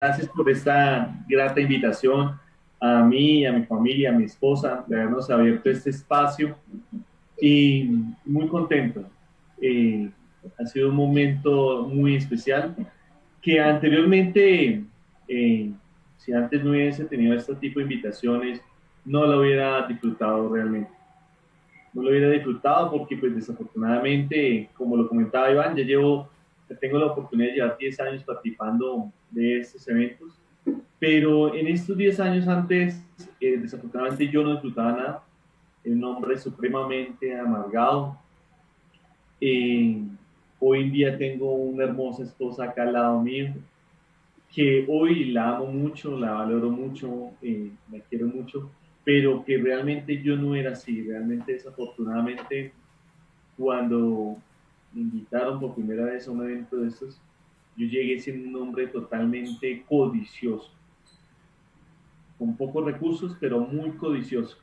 Gracias por esta grata invitación a mí, a mi familia, a mi esposa, de habernos abierto este espacio y muy contento. Eh, Ha sido un momento muy especial que anteriormente, si antes no hubiese tenido este tipo de invitaciones, no lo hubiera disfrutado realmente. No lo hubiera disfrutado porque pues desafortunadamente, como lo comentaba Iván, tengo la oportunidad de llevar 10 años participando de estos eventos, pero en estos 10 años antes, desafortunadamente yo no disfrutaba nada. Era un hombre supremamente amargado. Eh, Hoy en día tengo una hermosa esposa acá al lado mío, que hoy la amo mucho, la valoro mucho, la quiero mucho, pero que realmente yo no era así. Realmente, desafortunadamente, cuando me invitaron por primera vez a un evento de estos, yo llegué siendo un hombre totalmente codicioso, con pocos recursos, pero muy codicioso.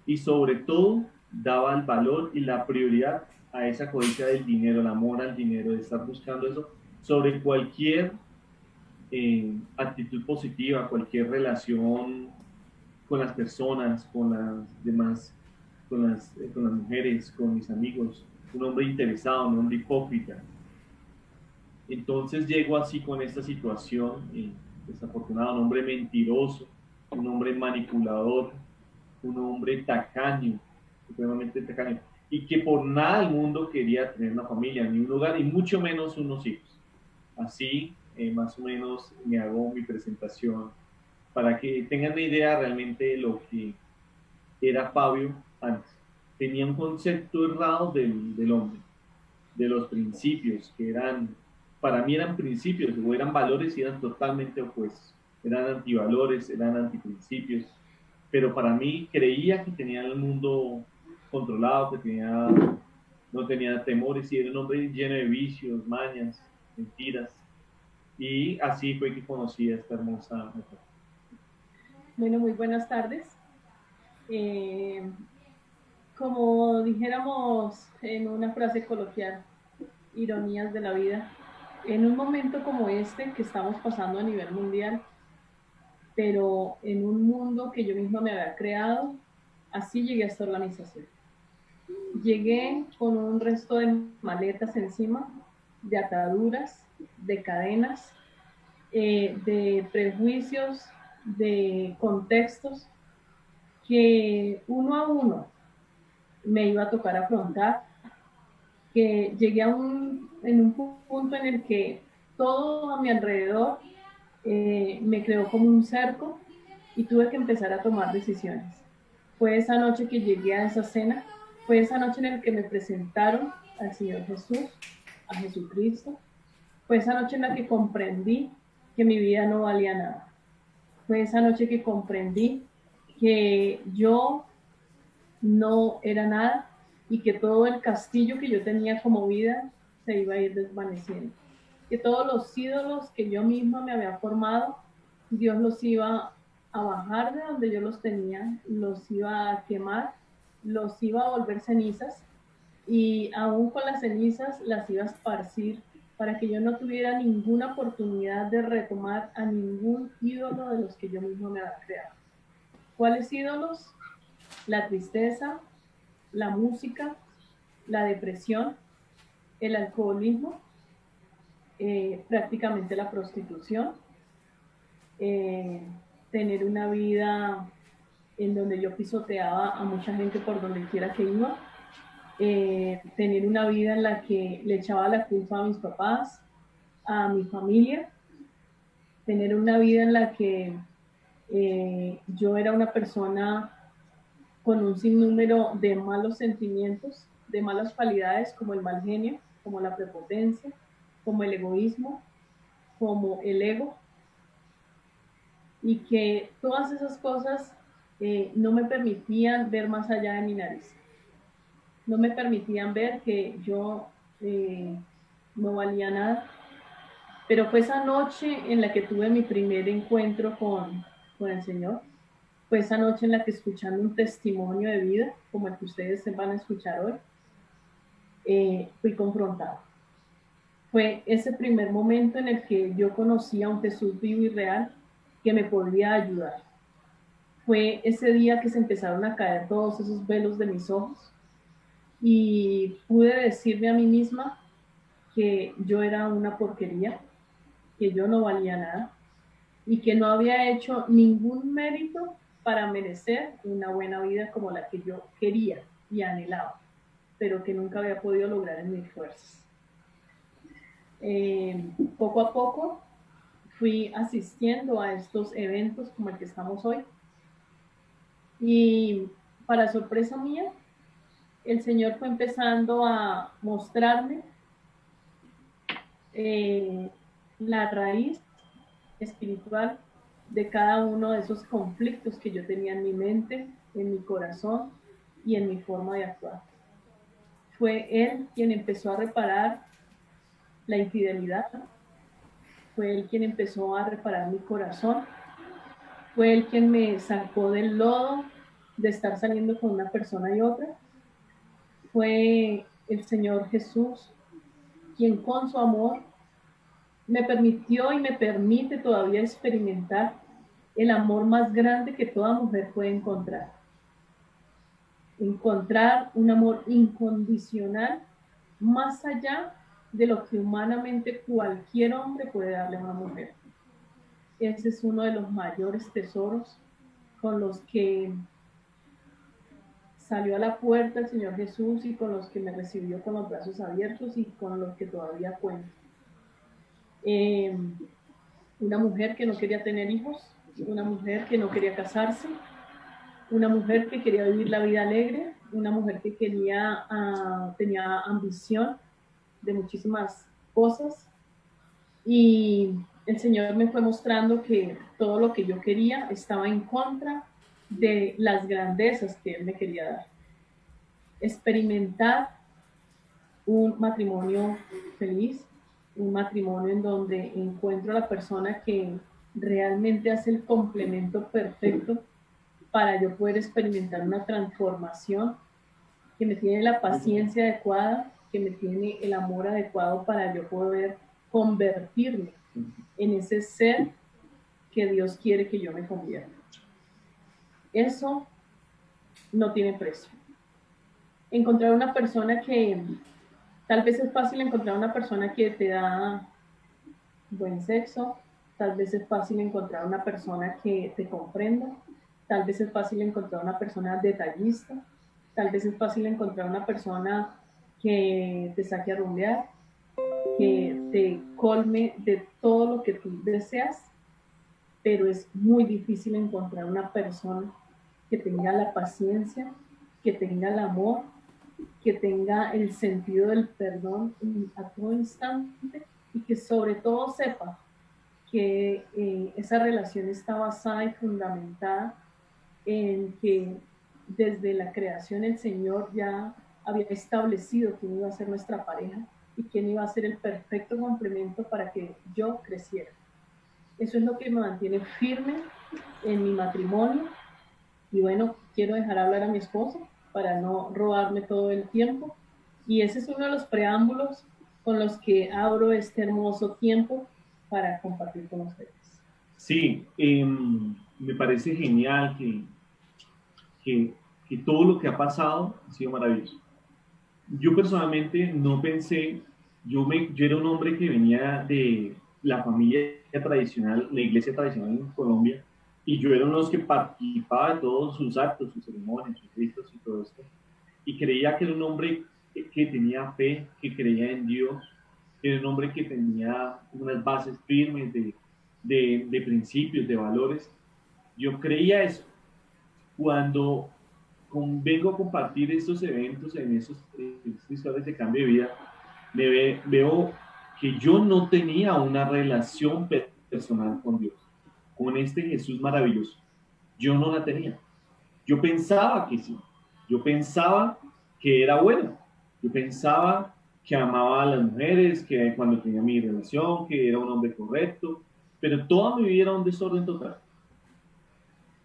Y sobre todo, daba el valor y la prioridad a esa codicia del dinero, el amor al dinero, de estar buscando eso sobre cualquier actitud positiva, cualquier relación con las personas, con las demás, con las mujeres, con mis amigos. Un hombre interesado, un hombre hipócrita. Entonces llego así con esta situación, desafortunado, un hombre mentiroso, un hombre manipulador, un hombre tacaño, supremamente tacaño, y que por nada del mundo quería tener una familia, ni un hogar, y mucho menos unos hijos. Así, más o menos, me hago mi presentación para que tengan una idea realmente de lo que era Fabio antes. Tenía un concepto errado del hombre, de los principios, que eran, para mí eran principios o eran valores y eran totalmente opuestos. Eran antivalores, eran antiprincipios, pero para mí creía que tenía el mundo controlado, no tenía temores y era un hombre lleno de vicios, mañas, mentiras. Y así fue que conocí a esta hermosa mujer. Bueno, muy buenas tardes. Eh, Como dijéramos en una frase coloquial, ironías de la vida, en un momento como este que estamos pasando a nivel mundial, pero en un mundo que yo misma me había creado, así llegué a esta organización. Llegué con un resto de maletas encima, de ataduras, de cadenas, de prejuicios, de contextos que uno a uno me iba a tocar afrontar, que llegué en un punto en el que todo a mi alrededor me creó como un cerco y tuve que empezar a tomar decisiones. Fue esa noche que llegué a esa cena, fue esa noche en la que me presentaron al Señor Jesús, a Jesucristo, fue esa noche en la que comprendí que mi vida no valía nada. Fue esa noche que comprendí que yo no era nada y que todo el castillo que yo tenía como vida se iba a ir desvaneciendo. Que todos los ídolos que yo misma me había formado, Dios los iba a bajar de donde yo los tenía, los iba a quemar, los iba a volver cenizas y aún con las cenizas las iba a esparcir para que yo no tuviera ninguna oportunidad de retomar a ningún ídolo de los que yo mismo me había creado. ¿Cuáles ídolos? La tristeza, la música, la depresión, el alcoholismo, prácticamente la prostitución, eh, tener una vida en donde yo pisoteaba a mucha gente por donde quiera que iba, tener una vida en la que le echaba la culpa a mis papás, a mi familia, tener una vida en la que yo era una persona con un sinnúmero de malos sentimientos, de malas cualidades como el mal genio, como la prepotencia, como el egoísmo, como el ego, y que todas esas cosas no me permitían ver más allá de mi nariz, no me permitían ver que yo no valía nada. Pero fue esa noche en la que tuve mi primer encuentro con el Señor, fue esa noche en la que escuchando un testimonio de vida, como el que ustedes van a escuchar hoy, fui confrontada. fue ese primer momento en el que yo conocí a un Jesús vivo y real que me podía ayudar. Fue ese día que se empezaron a caer todos esos velos de mis ojos y pude decirme a mí misma que yo era una porquería, que yo no valía nada y que no había hecho ningún mérito para merecer una buena vida como la que yo quería y anhelaba, pero que nunca había podido lograr en mis fuerzas. Poco a poco fui asistiendo a estos eventos como el que estamos hoy y para sorpresa mía, el Señor fue empezando a mostrarme la raíz espiritual de cada uno de esos conflictos que yo tenía en mi mente, en mi corazón y en mi forma de actuar. Fue Él quien empezó a reparar la infidelidad, fue Él quien empezó a reparar mi corazón, fue Él quien me sacó del lodo de estar saliendo con una persona y otra, fue el Señor Jesús quien con su amor me permitió y me permite todavía experimentar el amor más grande que toda mujer puede encontrar. Encontrar un amor incondicional más allá de lo que humanamente cualquier hombre puede darle a una mujer. Ese es uno de los mayores tesoros con los que salió a la puerta el Señor Jesús y con los que me recibió con los brazos abiertos y con los que todavía cuento. Una mujer que no quería tener hijos, una mujer que no quería casarse, una mujer que quería vivir la vida alegre, una mujer que tenía ambición de muchísimas cosas y el Señor me fue mostrando que todo lo que yo quería estaba en contra de las grandezas que Él me quería dar. Experimentar un matrimonio feliz, un matrimonio en donde encuentro a la persona que realmente hace el complemento perfecto para yo poder experimentar una transformación, que me tiene la paciencia adecuada, que me tiene el amor adecuado para yo poder convertirme en ese ser que Dios quiere que yo me convierta. Eso no tiene precio. Encontrar una persona que, tal vez es fácil encontrar una persona que te da buen sexo, tal vez es fácil encontrar una persona que te comprenda, tal vez es fácil encontrar una persona detallista, tal vez es fácil encontrar una persona que te saque a rumbear, que te colme de todo lo que tú deseas, pero es muy difícil encontrar una persona que tenga la paciencia, que tenga el amor, que tenga el sentido del perdón a todo instante y que sobre todo sepa que esa relación está basada y fundamentada en que desde la creación el Señor ya había establecido quién iba a ser nuestra pareja y quién iba a ser el perfecto complemento para que yo creciera. Eso es lo que me mantiene firme en mi matrimonio. Y bueno, quiero dejar hablar a mi esposo para no robarme todo el tiempo. Y ese es uno de los preámbulos con los que abro este hermoso tiempo para compartir con ustedes. Sí, me parece genial que, que todo lo que ha pasado ha sido maravilloso. Yo personalmente no pensé, yo era un hombre que venía de la familia tradicional, la iglesia tradicional en Colombia, y yo era uno de los que participaba de todos sus actos, sus ceremonias, sus ritos y todo esto. Y creía que era un hombre que tenía fe, que creía en Dios, que era un hombre que tenía unas bases firmes de principios, de valores. Yo creía eso. Cuando vengo a compartir estos eventos, en estas historias de cambio de vida, veo que yo no tenía una relación personal con Dios, con este Jesús maravilloso. Yo no la tenía. Yo pensaba que sí. Yo pensaba que era bueno. Yo pensaba que amaba a las mujeres, que cuando tenía mi relación, que era un hombre correcto, pero toda mi vida era un desorden total.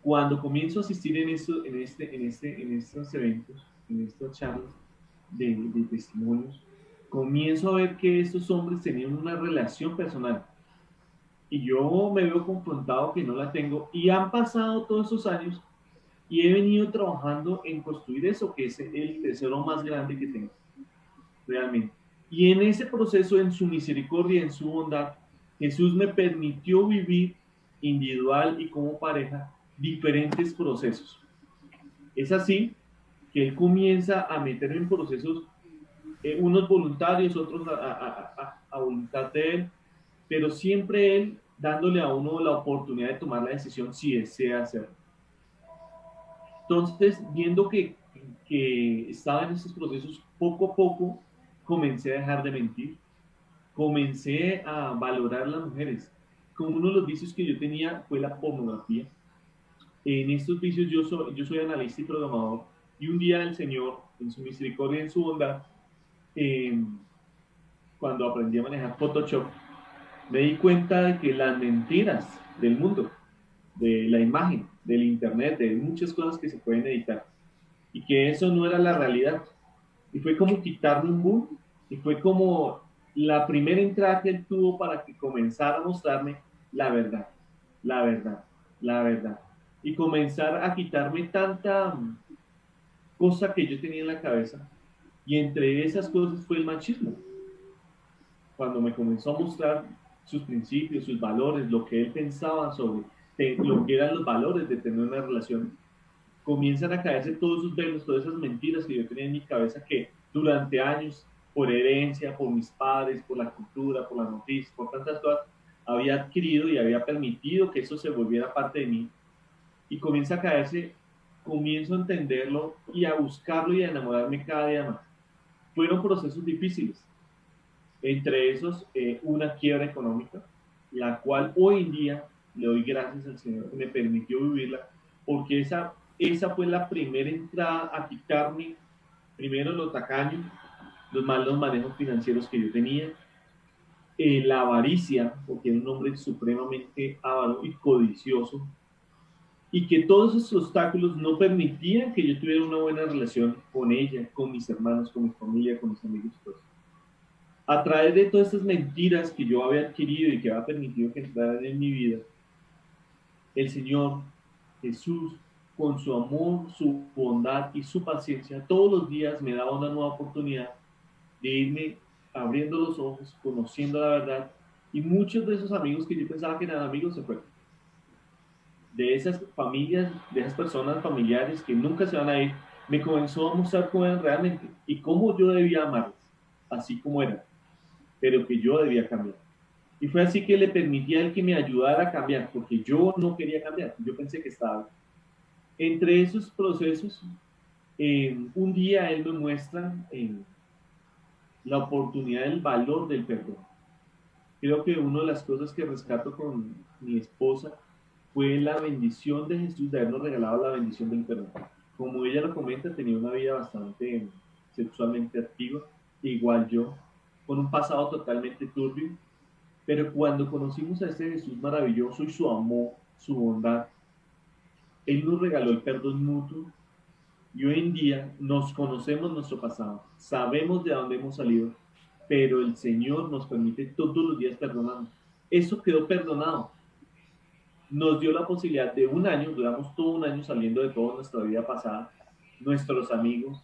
Cuando comienzo a asistir en estos eventos, en estas charlas de testimonios, comienzo a ver que estos hombres tenían una relación personal y yo me veo confrontado que no la tengo y han pasado todos esos años y he venido trabajando en construir eso, que es el tesoro más grande que tengo, realmente. Y en ese proceso, en su misericordia, en su bondad, Jesús me permitió vivir individual y como pareja diferentes procesos. Es así que Él comienza a meter en procesos, unos voluntarios, otros a voluntad de Él, pero siempre Él dándole a uno la oportunidad de tomar la decisión si desea hacerlo. Entonces, viendo que estaba en estos procesos, poco a poco comencé a dejar de mentir, comencé a valorar las mujeres. Como uno de los vicios que yo tenía fue la pornografía. En estos vicios yo soy analista y programador, y un día el Señor, en su misericordia y en su bondad, eh, cuando aprendí a manejar Photoshop, me di cuenta de que las mentiras del mundo, de la imagen, del internet, de muchas cosas que se pueden editar, y que eso no era la realidad. Y fue como quitarme un boom, y fue como la primera entrada que él tuvo para que comenzara a mostrarme la verdad, la verdad, la verdad. Y comenzar a quitarme tanta cosa que yo tenía en la cabeza. Y entre esas cosas fue el machismo. Cuando me comenzó a mostrar sus principios, sus valores, lo que él pensaba sobre lo que eran los valores de tener una relación, comienzan a caerse todos esos velos, todas esas mentiras que yo tenía en mi cabeza que durante años, por herencia, por mis padres, por la cultura, por las noticias, por tantas cosas, había adquirido y había permitido que eso se volviera parte de mí. Y comienza a caerse, comienzo a entenderlo y a buscarlo y a enamorarme cada día más. Fueron procesos difíciles, entre esos una quiebra económica, la cual hoy en día le doy gracias al Señor que me permitió vivirla, porque esa fue la primera entrada a quitarme primero los tacaños, los malos manejos financieros que yo tenía, la avaricia, porque era un hombre supremamente avaro y codicioso, y que todos esos obstáculos no permitían que yo tuviera una buena relación con ella, con mis hermanos, con mi familia, con mis amigos. Pues. A través de todas estas mentiras que yo había adquirido y que había permitido que entraran en mi vida, el Señor Jesús, con su amor, su bondad y su paciencia, todos los días me daba una nueva oportunidad de irme abriendo los ojos, conociendo la verdad, y muchos de esos amigos que yo pensaba que eran amigos se fueron. De esas familias, de esas personas familiares que nunca se van a ir, me comenzó a mostrar cómo eran realmente y cómo yo debía amarles, así como eran, pero que yo debía cambiar. Y fue así que le permití a él que me ayudara a cambiar, porque yo no quería cambiar, yo pensé que estaba bien. Entre esos procesos, un día él me muestra la oportunidad, el valor del perdón. Creo que una de las cosas que rescato con mi esposa fue la bendición de Jesús, de habernos regalado la bendición del perdón. Como ella lo comenta, tenía una vida bastante sexualmente activa, igual yo, con un pasado totalmente turbio, pero cuando conocimos a este Jesús maravilloso y su amor, su bondad, Él nos regaló el perdón mutuo y hoy en día nos conocemos nuestro pasado, sabemos de dónde hemos salido, pero el Señor nos permite todos los días perdonarnos. Eso quedó perdonado. Nos dio la posibilidad de un año, duramos todo un año saliendo de toda nuestra vida pasada, nuestros amigos,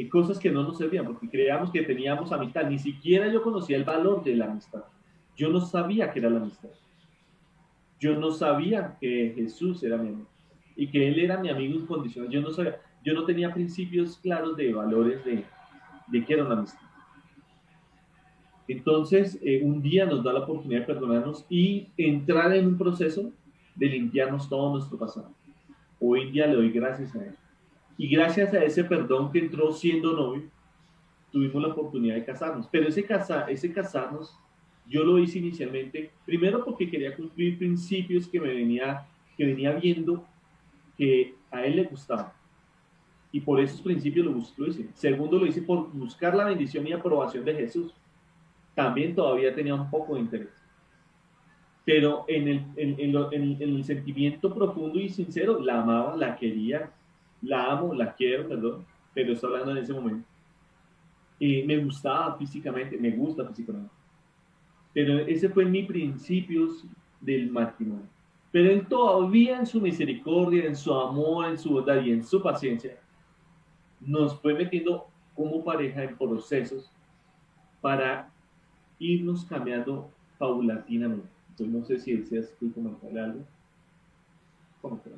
cosas que no nos servían, porque creíamos que teníamos amistad. Ni siquiera yo conocía el valor de la amistad. Yo no sabía qué era la amistad. Yo no sabía que Jesús era mi amigo y que Él era mi amigo incondicional. Yo no sabía, yo no tenía principios claros de valores de qué era una amistad. Entonces, un día nos da la oportunidad de perdonarnos y entrar en un proceso de limpiarnos todo nuestro pasado. Hoy en día le doy gracias a Él. Y gracias a ese perdón que entró siendo novio, tuvimos la oportunidad de casarnos. Pero ese casarnos, yo lo hice inicialmente, primero porque quería cumplir principios que venía viendo que a él le gustaban. Y por esos principios lo hice. Segundo, lo hice por buscar la bendición y aprobación de Jesús. También todavía tenía un poco de interés. Pero en el sentimiento profundo y sincero, la amaba, la quería, la amo, la quiero, perdón, pero estoy hablando en ese momento. Me gustaba físicamente, me gusta físicamente. Pero ese fue mi principios del matrimonio. Pero Él todavía en su misericordia, en su amor, en su bondad y en su paciencia, nos fue metiendo como pareja en procesos para irnos cambiando paulatinamente. Entonces, no sé si deseas tú comentarle algo. Coméntalo.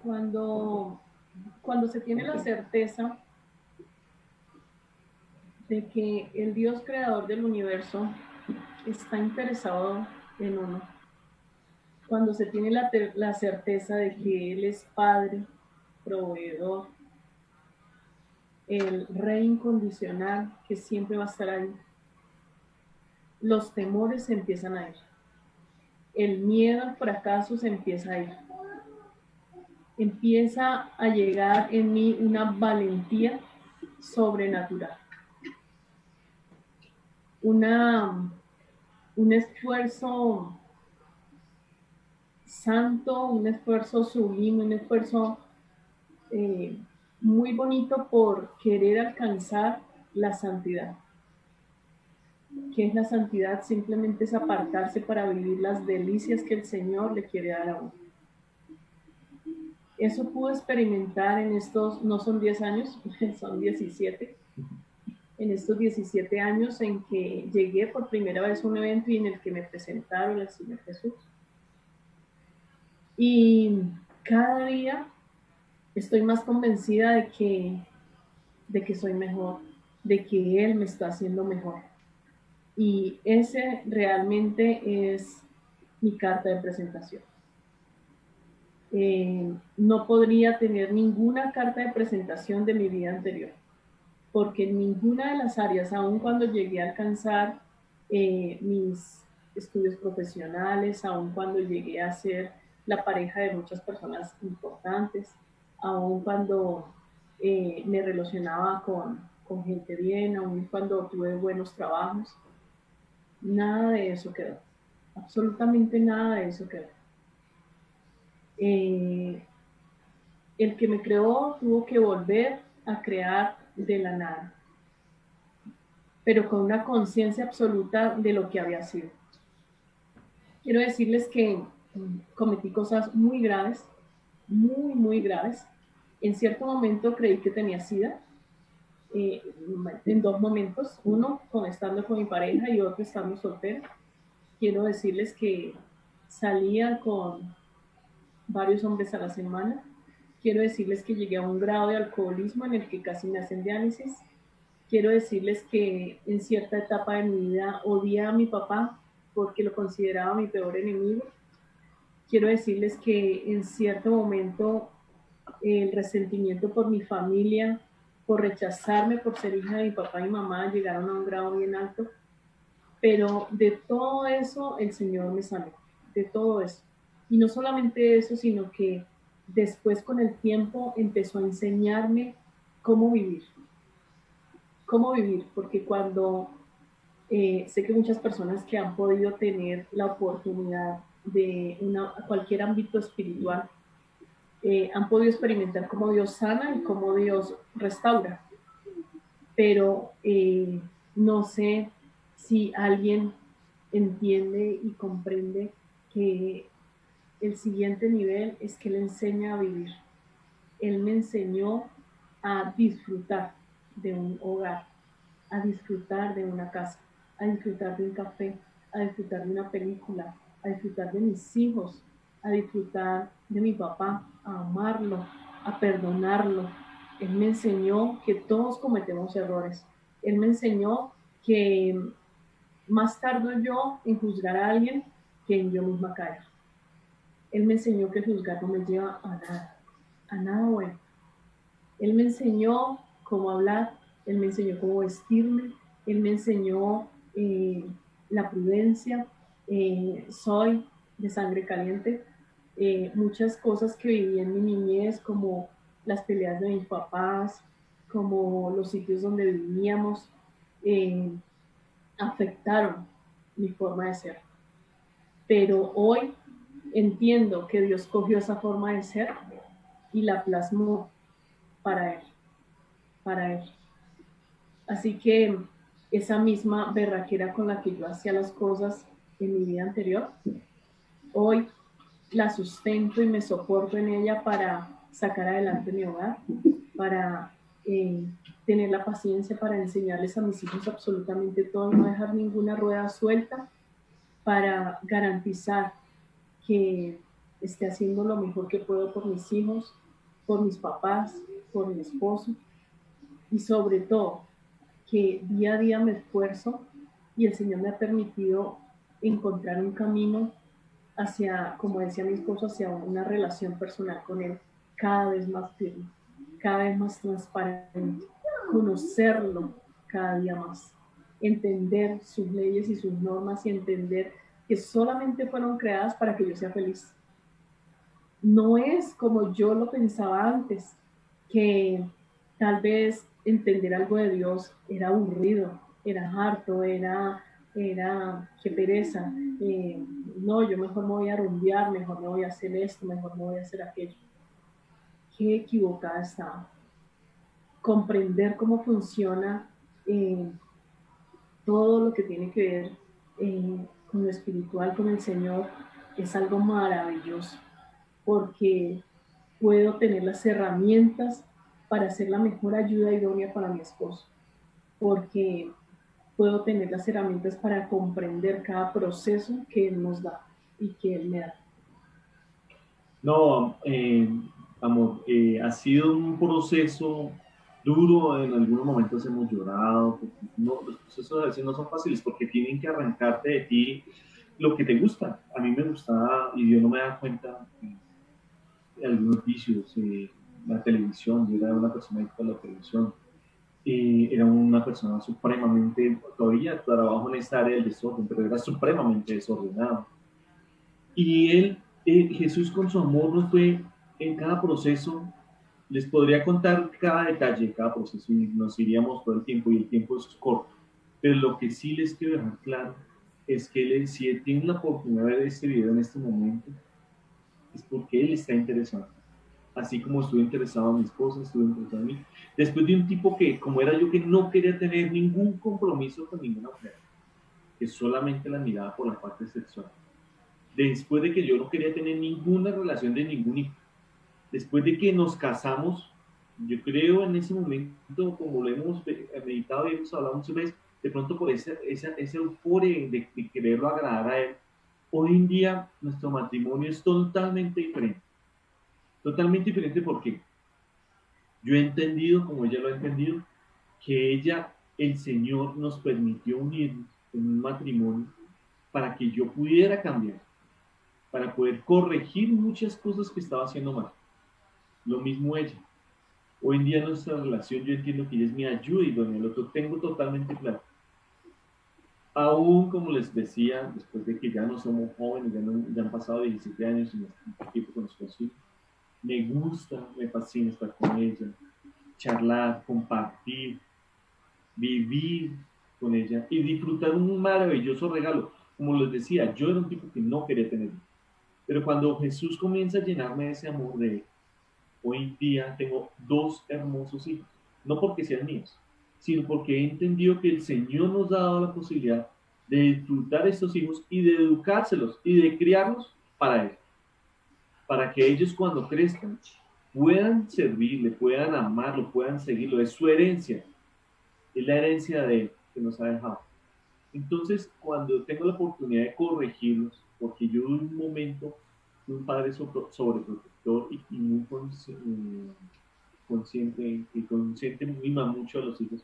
Cuando, cuando se tiene la certeza de que el Dios creador del universo está interesado en uno, cuando se tiene la certeza de que Él es Padre, proveedor, el Rey incondicional que siempre va a estar ahí, los temores se empiezan a ir, el miedo al fracaso se empieza a ir, empieza a llegar en mí una valentía sobrenatural, una, un esfuerzo santo, un esfuerzo sublime, un esfuerzo eh, muy bonito por querer alcanzar la santidad. ¿Qué es la santidad? Simplemente es apartarse para vivir las delicias que el Señor le quiere dar a uno. Eso pude experimentar en estos, no son 10 años, son 17, en estos 17 años en que llegué por primera vez a un evento y en el que me presentaron al Señor Jesús. Y cada día estoy más convencida de que soy mejor, de que Él me está haciendo mejor. Y ese realmente es mi carta de presentación. No podría tener ninguna carta de presentación de mi vida anterior, porque en ninguna de las áreas, aun cuando llegué a alcanzar mis estudios profesionales, aun cuando llegué a ser la pareja de muchas personas importantes, aun cuando me relacionaba con gente bien, aun cuando tuve buenos trabajos, nada de eso quedó. Absolutamente nada de eso quedó. Eh, el que me creó tuvo que volver a crear de la nada, pero con una conciencia absoluta de lo que había sido. Quiero decirles que cometí cosas muy graves, muy graves. En cierto momento creí que tenía SIDA, eh, en dos momentos, uno estando con mi pareja y otro estando soltera. Quiero decirles que salía con varios hombres a la semana. Quiero decirles que llegué a un grado de alcoholismo en el que casi me hacen diálisis. Quiero decirles que en cierta etapa de mi vida odié a mi papá porque lo consideraba mi peor enemigo. Quiero decirles que en cierto momento el resentimiento por mi familia, por rechazarme por ser hija de mi papá y mamá, llegaron a un grado bien alto. Pero de todo eso el Señor me sanó, de todo eso. Y no solamente eso, sino que después con el tiempo empezó a enseñarme cómo vivir. Cómo vivir, porque cuando sé que muchas personas que han podido tener la oportunidad de cualquier ámbito espiritual han podido experimentar cómo Dios sana y cómo Dios restaura. Pero no sé si alguien entiende y comprende que el siguiente nivel es que Él enseña a vivir. Él me enseñó a disfrutar de un hogar, a disfrutar de una casa, a disfrutar de un café, a disfrutar de una película, a disfrutar de mis hijos, a disfrutar de mi papá, a amarlo, a perdonarlo. Él me enseñó que todos cometemos errores. Él me enseñó que más tardo yo en juzgar a alguien que en yo misma caer. Él me enseñó que el juzgar no me lleva a nada bueno. Él me enseñó cómo hablar, Él me enseñó cómo vestirme, Él me enseñó la prudencia. Soy de sangre caliente. Muchas cosas que viví en mi niñez, como las peleas de mis papás, como los sitios donde vivíamos, eh, afectaron mi forma de ser. Pero hoy entiendo que Dios cogió esa forma de ser y la plasmó para Él, para Él. Así que esa misma berraquera con la que yo hacía las cosas en mi vida anterior, hoy la sustento y me soporto en ella para sacar adelante mi hogar, para eh, tener la paciencia para enseñarles a mis hijos absolutamente todo, no dejar ninguna rueda suelta, para garantizar que esté haciendo lo mejor que puedo por mis hijos, por mis papás, por mi esposo y sobre todo que día a día me esfuerzo y el Señor me ha permitido encontrar un camino hacia, como decía mi esposo, hacia una relación personal con Él cada vez más firme, cada vez más transparente, conocerlo cada día más, entender sus leyes y sus normas y entender que solamente fueron creadas para que yo sea feliz. No es como yo lo pensaba antes, que tal vez entender algo de Dios era aburrido, era harto, era qué pereza. No, yo mejor me voy a rumbear, mejor me voy a hacer esto, mejor me voy a hacer aquello. Qué equivocada estaba. Comprender cómo funciona eh, todo lo que tiene que ver con lo espiritual, con el Señor, es algo maravilloso, porque puedo tener las herramientas para ser la mejor ayuda idónea para mi esposo, porque puedo tener las herramientas para comprender cada proceso que Él nos da y que Él me da. No, amor, ha sido un proceso duro, en algunos momentos hemos llorado, porque no, los procesos a veces no son fáciles porque tienen que arrancarte de ti lo que te gusta. A mí me gustaba, y yo no me daba cuenta, algunos vicios, la televisión, yo era una persona adicta a la televisión, era una persona supremamente, todavía trabajo en esta área del desorden, pero era supremamente desordenado. Y él, Jesús con su amor nos fue en cada proceso, les podría contar cada detalle de cada proceso y nos iríamos todo el tiempo y el tiempo es corto. Pero lo que sí les quiero dejar claro es que si tienen la oportunidad de ver este video en este momento, es porque él está interesado. Así como estuve interesado en mi esposa, estuve interesado en mí. Después de un tipo que, como era yo, que no quería tener ningún compromiso con ninguna mujer, que solamente la miraba por la parte sexual. Después de que yo no quería tener ninguna relación de ningún hijo. Después de que nos casamos, yo creo en ese momento, como lo hemos meditado y hemos hablado muchas veces, de pronto por esa euforia de quererlo agradar a él, hoy en día nuestro matrimonio es totalmente diferente. Totalmente diferente porque yo he entendido, como ella lo ha entendido, que el Señor nos permitió unirnos en un matrimonio para que yo pudiera cambiar, para poder corregir muchas cosas que estaba haciendo mal. Lo mismo ella. Hoy en día nuestra relación, yo entiendo que ella es mi ayuda y donde lo tengo totalmente claro. Aún como les decía, después de que ya no somos jóvenes, ya han pasado 17 años y este tiempo con nuestros hijos, me gusta, me fascina estar con ella, charlar, compartir, vivir con ella y disfrutar un maravilloso regalo. Como les decía, yo era un tipo que no quería tener, pero cuando Jesús comienza a llenarme de ese amor de él, hoy en día tengo dos hermosos hijos, no porque sean míos, sino porque he entendido que el Señor nos ha dado la posibilidad de disfrutar estos hijos y de educárselos y de criarlos para Él, para que ellos cuando crezcan puedan servirle, puedan amarlo, puedan seguirlo. Es su herencia, es la herencia de Él que nos ha dejado. Entonces, cuando tengo la oportunidad de corregirlos, porque yo en un momento fui un padre sobreprotector y muy consciente mima mucho a los hijos,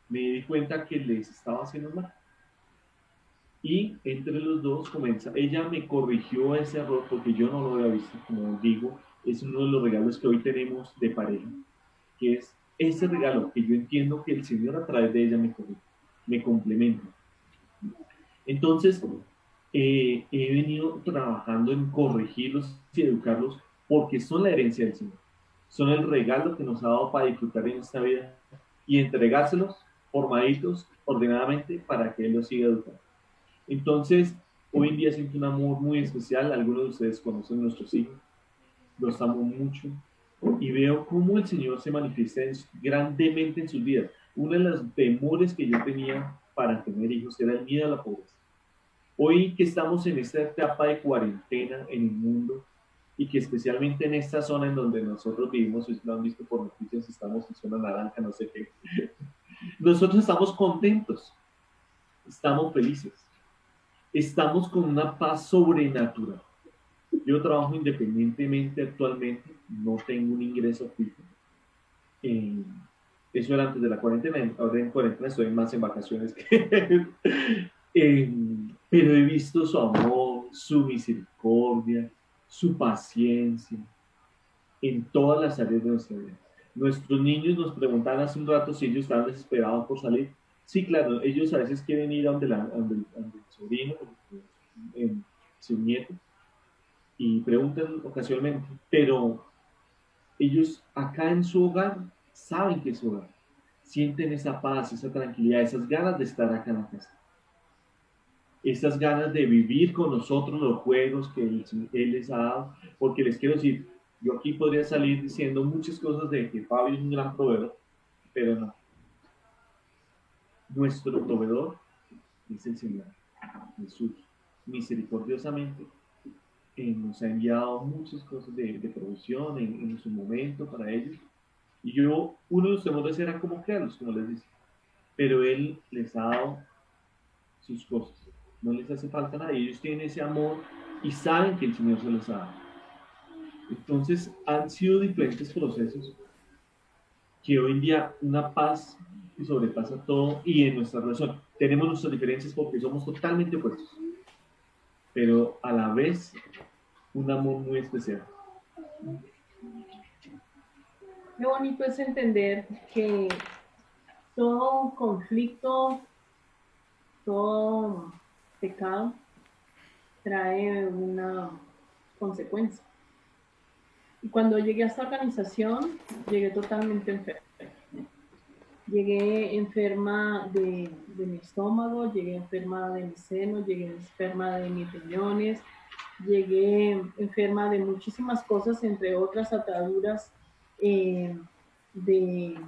me di cuenta que les estaba haciendo mal. Y entre los dos ella me corrigió ese error porque yo no lo había visto, como digo, es uno de los regalos que hoy tenemos de pareja, que es ese regalo que yo entiendo que el Señor a través de ella me corrige, me complementa. Entonces, he venido trabajando en corregirlos y educarlos porque son la herencia del Señor. Son el regalo que nos ha dado para disfrutar en esta vida y entregárselos formaditos, ordenadamente, para que Él los siga educando. Entonces, hoy en día siento un amor muy especial. Algunos de ustedes conocen a nuestros hijos, los amo mucho y veo cómo el Señor se manifiesta grandemente en sus vidas. Uno de los temores que yo tenía para tener hijos era el miedo a la pobreza. Hoy que estamos en esta etapa de cuarentena en el mundo y que especialmente en esta zona en donde nosotros vivimos, si lo han visto por noticias, estamos en zona naranja, no sé qué, nosotros estamos contentos, estamos felices, estamos con una paz sobrenatural. Yo trabajo independientemente actualmente, no tengo un ingreso fijo. Eh, Eso era antes de la cuarentena, ahora en cuarentena estoy más en vacaciones que... pero he visto su amor, su misericordia, su paciencia en todas las áreas de nuestra vida. Nuestros niños nos preguntaban hace un rato si ellos estaban desesperados por salir. Sí, claro, ellos a veces quieren ir a donde el sobrino, su nieto, y preguntan ocasionalmente, pero ellos acá en su hogar saben que es su hogar. Sienten esa paz, esa tranquilidad, esas ganas de estar acá en la casa. Esas ganas de vivir con nosotros los juegos que él les ha dado. Porque les quiero decir, yo aquí podría salir diciendo muchas cosas de que Fabio es un gran proveedor, pero no. Nuestro proveedor es el Señor Jesús. Misericordiosamente nos ha enviado muchas cosas de provisión en su momento para ellos. Y yo, uno de los temores era cómo crearlos, como les dice. Pero Él les ha dado sus cosas. No les hace falta nada. Y ellos tienen ese amor y saben que el Señor se los ha dado. Entonces, han sido diferentes procesos que hoy en día una paz que sobrepasa todo y en nuestra relación. Tenemos nuestras diferencias porque somos totalmente opuestos. Pero a la vez, un amor muy especial. Qué bonito es entender que todo conflicto, todo pecado trae una consecuencia. Y cuando llegué a esta organización, llegué totalmente enferma. Llegué enferma de mi estómago, llegué enferma de mis senos, llegué enferma de mis riñones, llegué enferma de muchísimas cosas, entre otras ataduras eh, de,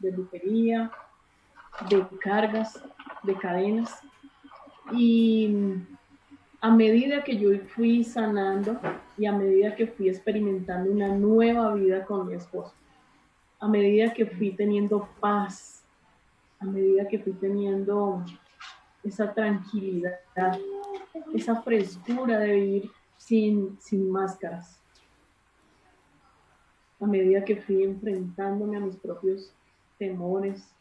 de brujería, de cargas, de cadenas. Y a medida que yo fui sanando y a medida que fui experimentando una nueva vida con mi esposo, a medida que fui teniendo paz, a medida que fui teniendo esa tranquilidad, esa frescura de vivir sin máscaras, a medida que fui enfrentándome a mis propios temores,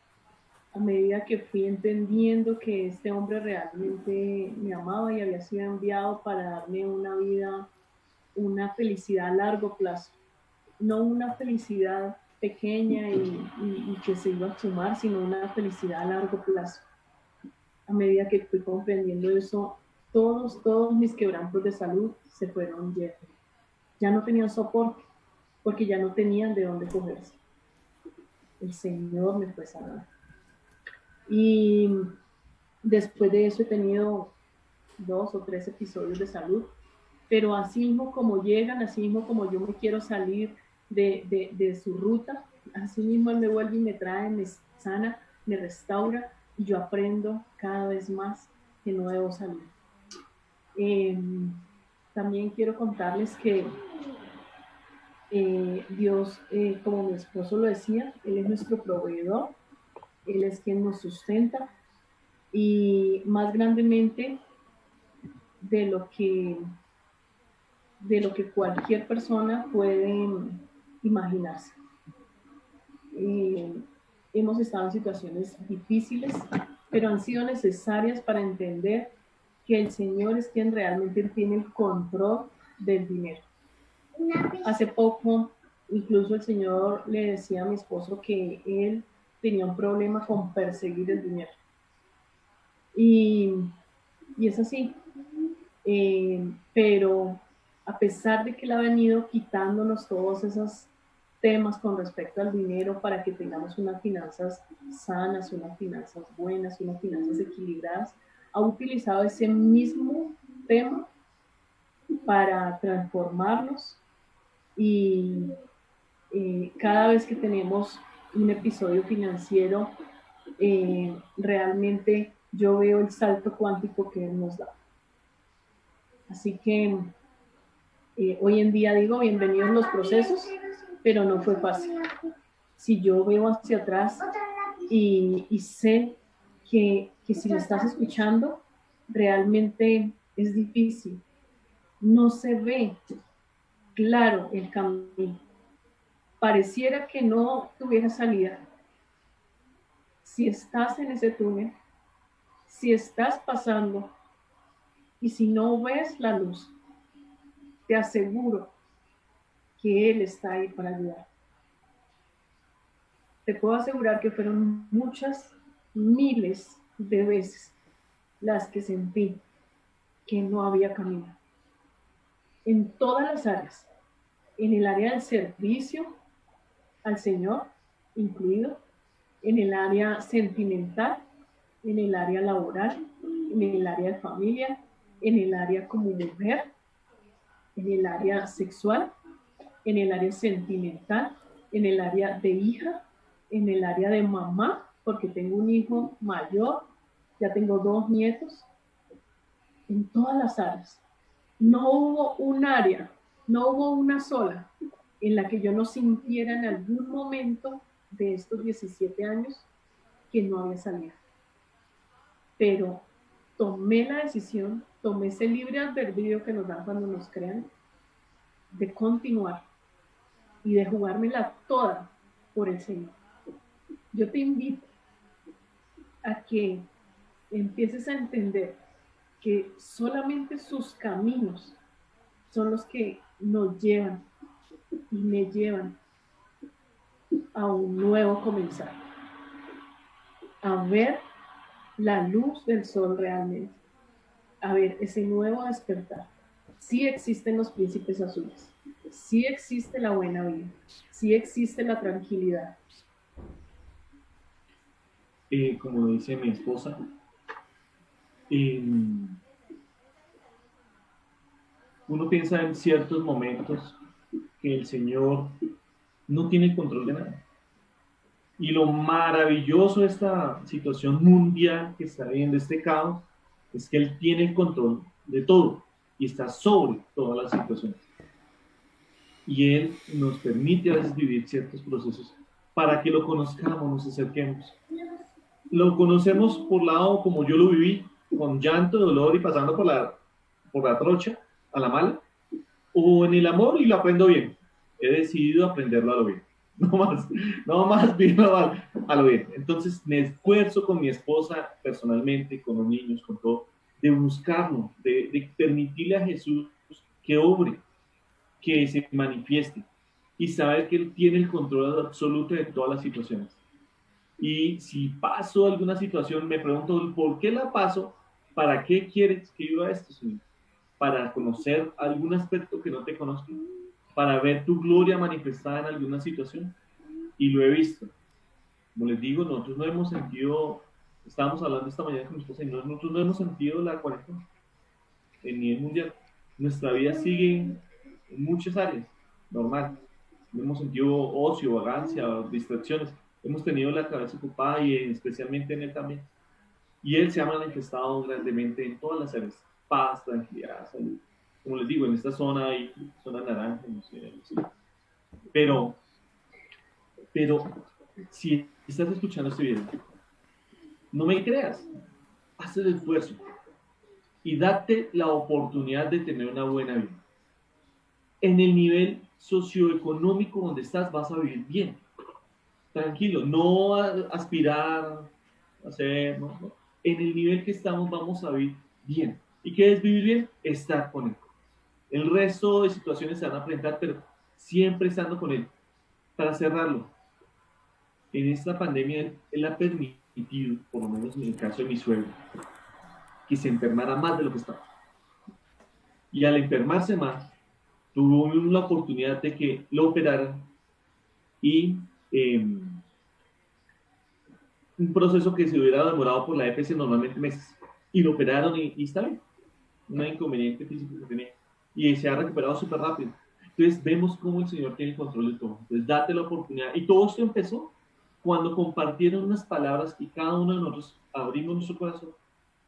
a medida que fui entendiendo que este hombre realmente me amaba y había sido enviado para darme una vida, una felicidad a largo plazo, no una felicidad pequeña y que se iba a sumar, sino una felicidad a largo plazo. A medida que fui comprendiendo eso, todos mis quebrantos de salud se fueron yendo. Ya no tenían soporte, porque ya no tenían de dónde cogerse. El Señor me fue sanando. Y después de eso he tenido 2 o 3 episodios de salud, pero así mismo como llegan, así mismo como yo me quiero salir de su ruta, así mismo Él me vuelve y me trae, me sana, me restaura y yo aprendo cada vez más que no debo salir. También quiero contarles que Dios, como mi esposo lo decía, Él es nuestro proveedor, Él es quien nos sustenta y más grandemente de lo que, cualquier persona puede imaginarse. Hemos estado en situaciones difíciles, pero han sido necesarias para entender que el Señor es quien realmente tiene el control del dinero. Hace poco, incluso el Señor le decía a mi esposo que él tenía un problema con perseguir el dinero. Y es así. Pero a pesar de que Él ha venido quitándonos todos esos temas con respecto al dinero para que tengamos unas finanzas sanas, unas finanzas buenas, unas finanzas equilibradas, ha utilizado ese mismo tema para transformarnos y cada vez que tenemos un episodio financiero realmente yo veo el salto cuántico que Él nos da. Así que hoy en día digo, bienvenidos los procesos, pero no fue fácil. Si yo veo hacia atrás y sé que si lo estás escuchando, realmente es difícil. No se ve claro el camino. Pareciera que no tuviera salida. Si estás en ese túnel, si estás pasando y si no ves la luz, te aseguro que Él está ahí para ayudar. Te puedo asegurar que fueron muchas, miles de veces las que sentí que no había camino. En todas las áreas, en el área del servicio al Señor, incluido, en el área sentimental, en el área laboral, en el área de familia, en el área como mujer, en el área sexual, en el área sentimental, en el área de hija, en el área de mamá, porque tengo un hijo mayor, ya tengo 2 nietos, en todas las áreas. No hubo un área, no hubo una sola en la que yo no sintiera en algún momento de estos 17 años que no había salido. Pero tomé la decisión, tomé ese libre albedrío que nos dan cuando nos crean, de continuar y de jugármela toda por el Señor. Yo te invito a que empieces a entender que solamente sus caminos son los que nos llevan y me llevan a un nuevo comenzar, a ver la luz del sol realmente, a ver ese nuevo despertar. Sí existen los príncipes azules, sí existe la buena vida, sí existe la tranquilidad. Como dice mi esposa, uno piensa en ciertos momentos que el Señor no tiene el control de nada. Y lo maravilloso de esta situación mundial que está viviendo, este caos, es que Él tiene el control de todo y está sobre todas las situaciones. Y Él nos permite a veces vivir ciertos procesos para que lo conozcamos, nos acerquemos. Lo conocemos por lado como yo lo viví, con llanto, dolor y pasando por la trocha, a la mala, o en el amor y lo aprendo bien. He decidido aprenderlo a lo bien. No más bien a lo bien. Entonces me esfuerzo con mi esposa personalmente, con los niños, con todo, de buscarlo, de permitirle a Jesús que obre, que se manifieste y saber que Él tiene el control absoluto de todas las situaciones. Y si paso alguna situación, me pregunto por qué la paso, para qué quieres que yo haga esto, Señor. Para conocer algún aspecto que no te conozco, para ver tu gloria manifestada en alguna situación. Y lo he visto. Como les digo, nosotros no hemos sentido, estábamos hablando esta mañana con mi esposa, y nosotros no hemos sentido la cuarentena en nivel mundial. Nuestra vida sigue en muchas áreas, normal. No hemos sentido ocio, vagancia, distracciones. Hemos tenido la cabeza ocupada y especialmente en él también. Y él se ha manifestado grandemente en todas las áreas. Paz, tranquilidad, salud. Como les digo, en esta zona hay zona naranja, no sé, no sé. Pero si estás escuchando este video, no me creas, haz el esfuerzo y date la oportunidad de tener una buena vida. En el nivel socioeconómico donde estás vas a vivir bien, tranquilo, no aspirar a hacer, no. En el nivel que estamos vamos a vivir bien. ¿Y qué es vivir bien? Estar con Él. El resto de situaciones se van a enfrentar, pero siempre estando con Él. Para cerrarlo, en esta pandemia Él ha permitido, por lo menos en el caso de mi suegro, que se enfermara más de lo que estaba. Y al enfermarse más, tuvo la oportunidad de que lo operaran y un proceso que se hubiera demorado por la EPS normalmente meses. Y lo operaron y está bien. Un inconveniente físico que tenía. Y se ha recuperado súper rápido. Entonces vemos cómo el Señor tiene el control de todo. Entonces date la oportunidad. Y todo esto empezó cuando compartieron unas palabras y cada uno de nosotros abrimos nuestro corazón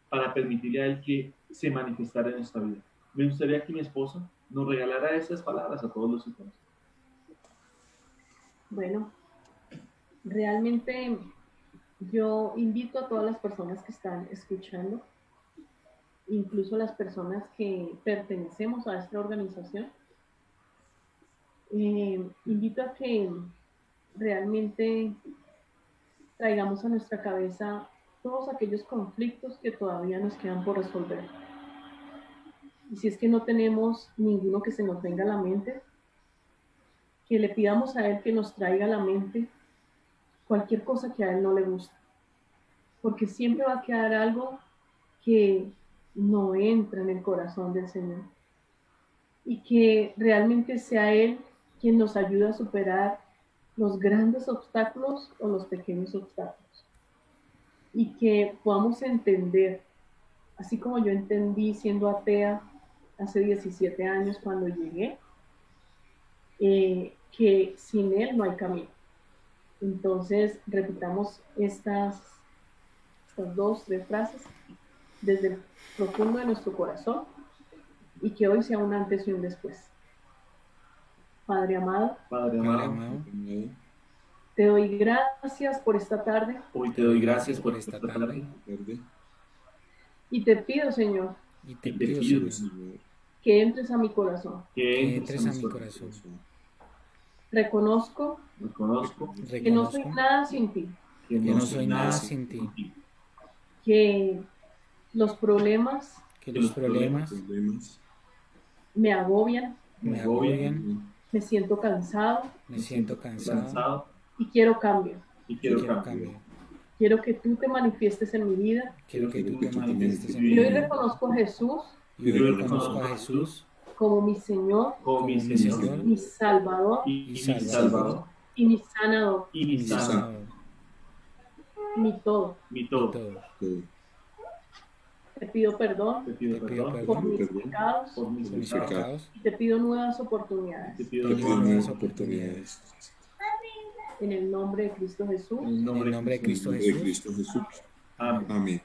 para permitirle a Él que se manifestara en nuestra vida. Me gustaría que mi esposa nos regalara esas palabras a todos los hijos. Bueno, realmente yo invito a todas las personas que están escuchando, incluso las personas que pertenecemos a esta organización, invito a que realmente traigamos a nuestra cabeza todos aquellos conflictos que todavía nos quedan por resolver. Y si es que no tenemos ninguno que se nos venga a la mente, que le pidamos a Él que nos traiga a la mente cualquier cosa que a Él no le guste. Porque siempre va a quedar algo que no entra en el corazón del Señor. Y que realmente sea Él quien nos ayude a superar los grandes obstáculos o los pequeños obstáculos. Y que podamos entender, así como yo entendí siendo atea hace 17 años cuando llegué, que sin Él no hay camino. Entonces, repitamos estas 2-3 frases desde el profundo de nuestro corazón y que hoy sea un antes y un después. Padre amado, te doy gracias por esta tarde. Hoy te doy gracias por esta tarde. Y te pido, Señor, Señor, que entres a mi corazón. que entres a mi corazón. Reconozco que no soy nada sin ti. Que no soy nada sin ti. Que los problemas me agobian. Me siento cansado. Y quiero cambio. Quiero que tú te manifiestes en mi vida. Y hoy reconozco a Jesús como mi Señor, mi Salvador y mi sanador, mi todo. Te pido perdón por mis pecados y te pido nuevas oportunidades. En el nombre de Cristo Jesús. Amén.